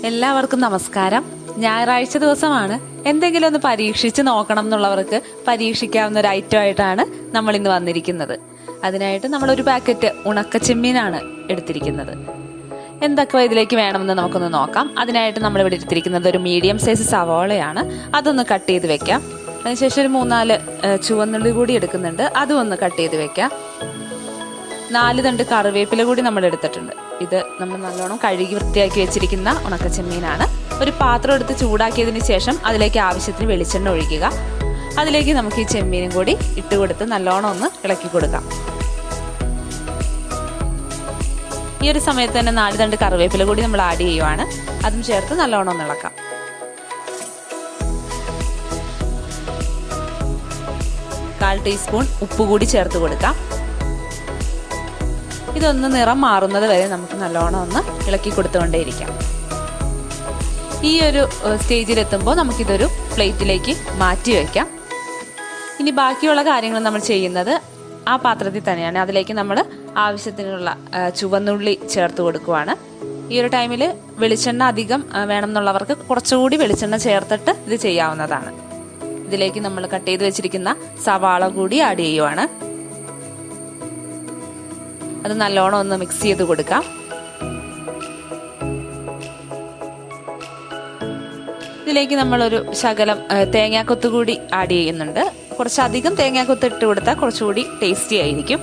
എല്ലാവർക്കും നമസ്കാരം. ഞായറാഴ്ച ദിവസമാണ്. എന്തെങ്കിലും ഒന്ന് പരീക്ഷിച്ച് നോക്കണം എന്നുള്ളവർക്ക് പരീക്ഷിക്കാവുന്ന ഒരു ഐറ്റം ആയിട്ടാണ് നമ്മൾ ഇന്ന് വന്നിരിക്കുന്നത്. അതിനായിട്ട് നമ്മളൊരു പാക്കറ്റ് ഉണക്ക ചെമ്മീനാണ് എടുത്തിരിക്കുന്നത്. എന്തൊക്കെ ഇതിലേക്ക് വേണമെന്ന് നമുക്കൊന്ന് നോക്കാം. അതിനായിട്ട് നമ്മൾ ഇവിടെ എടുത്തിരിക്കുന്നത് ഒരു മീഡിയം സൈസ് സവാളയാണ്. അതൊന്ന് കട്ട് ചെയ്ത് വെക്കാം. അതിനുശേഷം ഒരു 3-4 ചുവന്നുള്ളി കൂടി എടുക്കുന്നുണ്ട്. അതും ഒന്ന് കട്ട് ചെയ്ത് വെക്കാം. 4 തണ്ട് കറിവേപ്പില കൂടി നമ്മൾ എടുത്തിട്ടുണ്ട്. ഇത് നമ്മൾ നല്ലോണം കഴുകി വൃത്തിയാക്കി വെച്ചിരിക്കുന്ന ഉണക്ക ചെമ്മീനാണ്. ഒരു പാത്രം എടുത്ത് ചൂടാക്കിയതിന് ശേഷം അതിലേക്ക് ആവശ്യത്തിന് വെളിച്ചെണ്ണ ഒഴിക്കുക. അതിലേക്ക് നമുക്ക് ഈ ചെമ്മീനും കൂടി ഇട്ട് കൊടുത്ത് നല്ലോണം ഒന്ന് ഇളക്കി കൊടുക്കാം. ഈ ഒരു സമയത്ത് തന്നെ 4 തണ്ട് കറിവേപ്പില കൂടി നമ്മൾ ആഡ് ചെയ്യുവാണ്. അതും ചേർത്ത് നല്ലോണം ഒന്ന് ഇളക്കാം. കാൽ ടീസ്പൂൺ ഉപ്പ് കൂടി ചേർത്ത് കൊടുക്കാം. ഇതൊന്ന് നിറം മാറുന്നത് വരെ നമുക്ക് നല്ലോണം ഒന്ന് ഇളക്കി കൊടുത്തുകൊണ്ടേയിരിക്കാം. ഈ ഒരു സ്റ്റേജിലെത്തുമ്പോൾ നമുക്കിതൊരു പ്ലേറ്റിലേക്ക് മാറ്റി വയ്ക്കാം. ഇനി ബാക്കിയുള്ള കാര്യങ്ങൾ നമ്മൾ ചെയ്യുന്നത് ആ പാത്രത്തിൽ തന്നെയാണ്. അതിലേക്ക് നമ്മൾ ആവശ്യത്തിനുള്ള ചുവന്നുള്ളി ചേർത്ത് കൊടുക്കുവാണ്. ഈ ഒരു ടൈമിൽ വെളിച്ചെണ്ണ അധികം വേണം എന്നുള്ളവർക്ക് കുറച്ചുകൂടി വെളിച്ചെണ്ണ ചേർത്തിട്ട് ഇത് ചെയ്യാവുന്നതാണ്. ഇതിലേക്ക് നമ്മൾ കട്ട് ചെയ്ത് വെച്ചിരിക്കുന്ന സവാള കൂടി ആഡ് ചെയ്യുവാണ്. അത് നല്ലോണം ഒന്ന് മിക്സ് ചെയ്ത് കൊടുക്കാം. ഇതിലേക്ക് നമ്മളൊരു ശകലം തേങ്ങാക്കൊത്ത് കൂടി ആഡ് ചെയ്യുന്നുണ്ട്. കുറച്ചധികം തേങ്ങാക്കൊത്ത് ഇട്ട് കൊടുത്താൽ കുറച്ചുകൂടി ടേസ്റ്റി ആയിരിക്കും.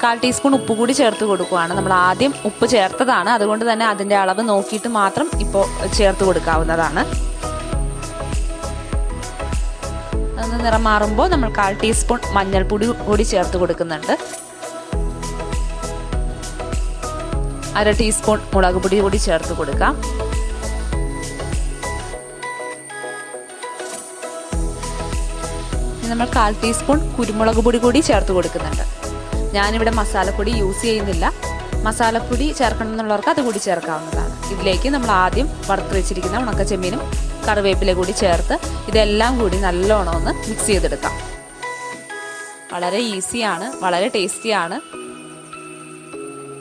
1/4 ടീസ്പൂൺ ഉപ്പ് കൂടി ചേർത്ത് കൊടുക്കുകയാണ്. നമ്മൾ ആദ്യം ഉപ്പ് ചേർത്തതാണ്, അതുകൊണ്ട് തന്നെ അതിൻ്റെ അളവ് നോക്കിയിട്ട് മാത്രം ഇപ്പോൾ ചേർത്ത് കൊടുക്കാവുന്നതാണ്. അതൊന്ന് നിറം മാറുമ്പോൾ നമ്മൾ 1/4 ടീസ്പൂൺ മഞ്ഞൾപ്പൊടി കൂടി ചേർത്ത് കൊടുക്കുന്നുണ്ട്. 1/2 ടീസ്പൂൺ മുളക് പൊടി കൂടി ചേർത്ത് കൊടുക്കാം. നമ്മൾ 1/4 ടീസ്പൂൺ കുരുമുളക് പൊടി കൂടി ചേർത്ത് കൊടുക്കുന്നുണ്ട്. ഞാനിവിടെ മസാലപ്പൊടി യൂസ് ചെയ്യുന്നില്ല. മസാലപ്പൊടി ചേർക്കണം എന്നുള്ളവർക്ക് അത് കൂടി ചേർക്കാവുന്നതാണ്. ഇതിലേക്ക് നമ്മൾ ആദ്യം വറുത്ത് വെച്ചിരിക്കുന്ന ഉണക്ക ചെമ്മീനും കറിവേപ്പില കൂടി ചേർത്ത് ഇതെല്ലാം കൂടി നല്ലോണം ഒന്ന് മിക്സ് ചെയ്തെടുക്കാം. വളരെ ഈസിയാണ്, വളരെ ടേസ്റ്റിയാണ്.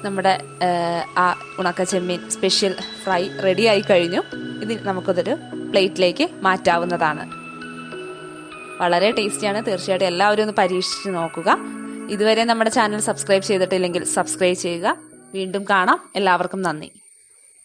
നമ്മുടെ ആ ഉണക്ക ചെമ്മീൻ സ്പെഷ്യൽ ഫ്രൈ റെഡി ആയി കഴിഞ്ഞു. ഇത് നമുക്കതൊരു പ്ലേറ്റിലേക്ക് മാറ്റാവുന്നതാണ്. വളരെ ടേസ്റ്റിയാണ്. തീർച്ചയായിട്ടും എല്ലാവരും ഒന്ന് പരീക്ഷിച്ച് നോക്കുക. ഇതുവരെ നമ്മുടെ ചാനൽ സബ്സ്ക്രൈബ് ചെയ്തിട്ടില്ലെങ്കിൽ സബ്സ്ക്രൈബ് ചെയ്യുക. വീണ്ടും കാണാം. എല്ലാവർക്കും നന്ദി.